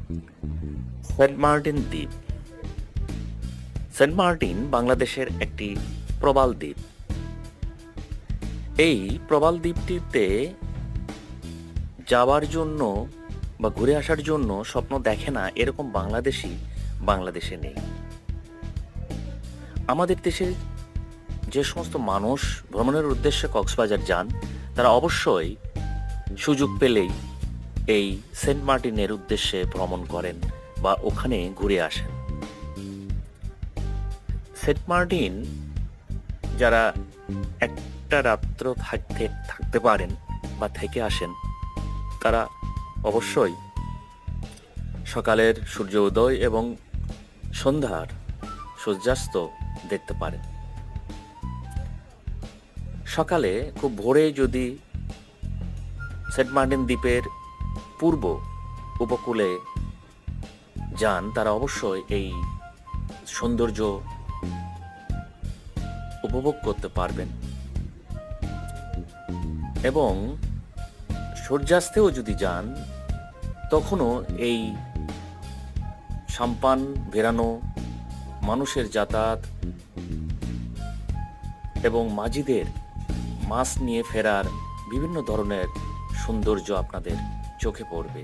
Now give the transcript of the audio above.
Saint Martin দ্বীপ। Saint Martin বাংলাদেশের একটি প্রবাল দ্বীপ। এই প্রবাল দ্বীপটিতে যাওয়ার জন্য বা ঘুরে আসার জন্য স্বপ্ন দেখে না এরকম বাংলাদেশে নেই। আমাদের দেশে যে সমস্ত মানুষ ভ্রমণের উদ্দেশ্যে কক্সবাজার যান, তারা অবশ্যই সুযোগ পেলেই এই সেন্ট মার্টিনের উদ্দেশ্যে ভ্রমণ করেন বা ওখানে ঘুরে আসেন। সেন্ট মার্টিন যারা একটা রাত্র থাকতে পারেন বা থেকে আসেন, তারা অবশ্যই সকালের সূর্য উদয় এবং সন্ধ্যার সূর্যাস্ত দেখতে পারেন। সকালে খুব ভোরে যদি সেন্ট মার্টিন দ্বীপের পূর্ব উপকূলে যান, তারা অবশ্যই এই সৌন্দর্য উপভোগ করতে পারবেন। এবং সূর্যাস্তেও যদি যান, তখনও এই সাম্পান ভেরানো মানুষের যাতায়াত এবং মাঝিদের মাছ নিয়ে ফেরার বিভিন্ন ধরনের সৌন্দর্য আপনাদের চোখে পড়বে।